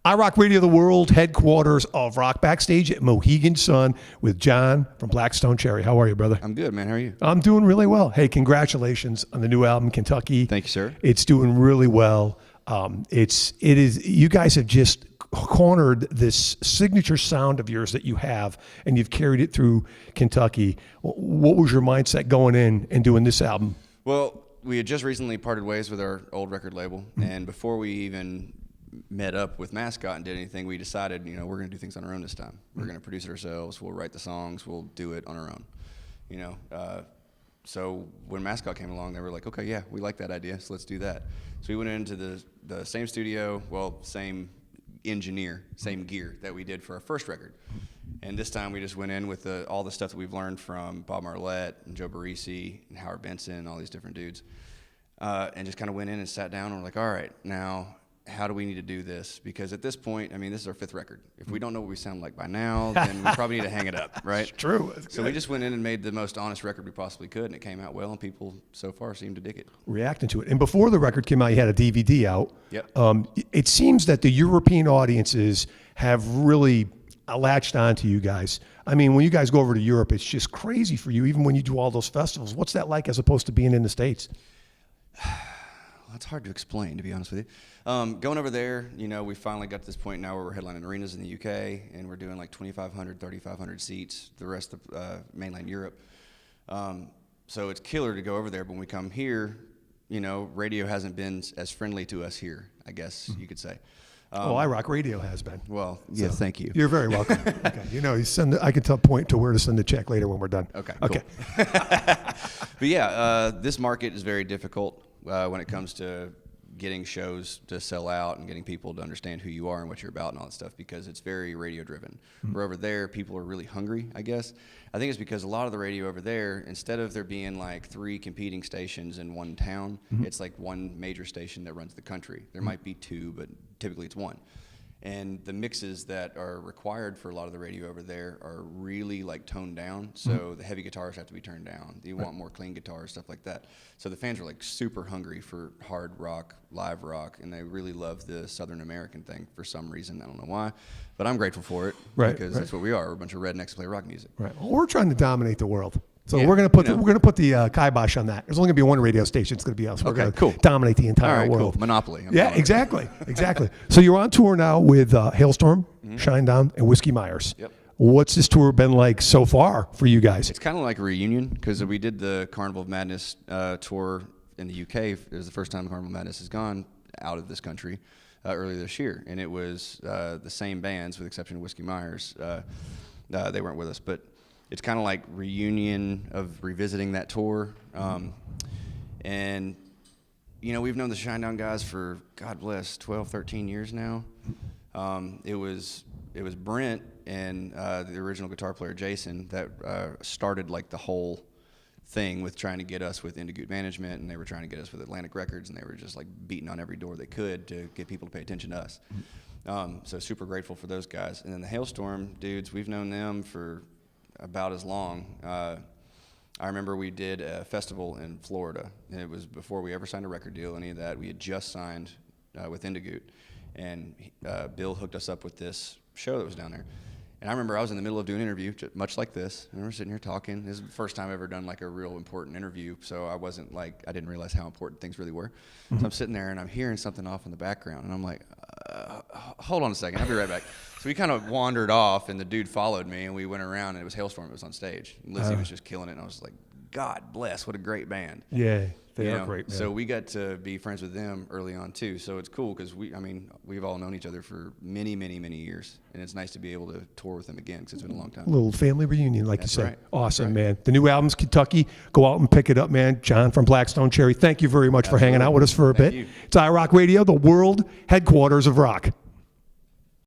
iRock Radio, the world headquarters of rock, backstage at Mohegan Sun with John from Blackstone Cherry. How are you, brother? I'm good, man. How are you? I'm doing really well. Hey, congratulations on the new album, Kentucky. Thank you, sir. It's doing really well. You guys have just cornered this signature sound of yours that you have, and you've carried it through Kentucky. What was your mindset going in and doing this album? Well, we had just recently parted ways with our old record label, and before we even met up with Mascot and did anything, we decided, we're going to do things on our own this time. We're going to produce it ourselves. We'll write the songs. We'll do it on our own. So when Mascot came along, they were like, okay, yeah, we like that idea, so let's do that. So we went into the same studio, same engineer, same gear that we did for our first record. And this time we just went in with all the stuff that we've learned from Bob Marlette and Joe Barresi and Howard Benson and all these different dudes. And just kind of went in and sat down and we're like, all right, now how do we need to do this? Because at this point, this is our fifth record. If we don't know what we sound like by now, then we probably need to hang it up, right? It's true. So we just went in and made the most honest record we possibly could, and it came out well, and people so far seem to dig it. Reacting to it. And before the record came out, you had a DVD out. Yep. It seems that the European audiences have really latched on to you guys. When you guys go over to Europe, it's just crazy for you, even when you do all those festivals. What's that like as opposed to being in the States? It's hard to explain, to be honest with you. Going over there, we finally got to this point now where we're headlining arenas in the UK, and we're doing like 2,500, 3,500 seats, the rest of mainland Europe. So it's killer to go over there, but when we come here, radio hasn't been as friendly to us here, I guess you could say. iRock Radio has been. Well, yeah, so, thank you. You're very welcome. Okay. I can point to where to send the check later when we're done. Okay. Okay. Cool. But yeah, this market is very difficult when it comes to getting shows to sell out and getting people to understand who you are and what you're about and all that stuff, because it's very radio driven. Where over there, people are really hungry, I guess. I think it's because a lot of the radio over there, instead of there being like 3 competing stations in one town, it's like one major station that runs the country. There might be 2, but typically it's 1. And the mixes that are required for a lot of the radio over there are really like toned down. So the heavy guitars have to be turned down. You want more clean guitars, stuff like that. So the fans are like super hungry for hard rock, live rock, and they really love the Southern American thing for some reason. I don't know why, but I'm grateful for it because that's what we are. We're a bunch of rednecks who play rock music. Right. Well, we're trying to dominate the world. So we're gonna put the kibosh on that. There's only gonna be one radio station. It's gonna be us. We're gonna dominate the entire world. Cool. Monopoly. Exactly. So you're on tour now with Hailstorm, Shinedown, and Whiskey Myers. Yep. What's this tour been like so far for you guys? It's kind of like a reunion because we did the Carnival of Madness tour in the UK. It was the first time Carnival of Madness has gone out of this country earlier this year, and it was the same bands with the exception of Whiskey Myers. They weren't with us, but it's kind of like reunion of revisiting that tour. And, we've known the Shinedown guys for, God bless, 12, 13 years now. It was Brent and the original guitar player, Jason, that started like the whole thing with trying to get us with Indigoot Management, and they were trying to get us with Atlantic Records, and they were just like beating on every door they could to get people to pay attention to us. So super grateful for those guys. And then the Hailstorm dudes, we've known them for about as long. I remember we did a festival in Florida, and it was before we ever signed a record deal, any of that. We had just signed with Indigoot, and Bill hooked us up with this show that was down there. And I remember I was in the middle of doing an interview, much like this, and we're sitting here talking. This is the first time I've ever done like a real important interview, so I didn't realize how important things really were. So I'm sitting there, and I'm hearing something off in the background, and I'm like, hold on a second, I'll be right back. So we kind of wandered off, and the dude followed me, and we went around, and it was Hailstorm. It was on stage. And Lizzie was just killing it, and I was like, God bless, what a great band. Yeah, they are great, man. So we got to be friends with them early on, too. So it's cool because we've all known each other for many, many, many years, and it's nice to be able to tour with them again because it's been a long time. A little family reunion, like you said. Right. Awesome, man. The new album's Kentucky. Go out and pick it up, man. John from Blackstone Cherry, thank you very much for hanging out with us for a bit. You. It's iRock Radio, the world headquarters of rock.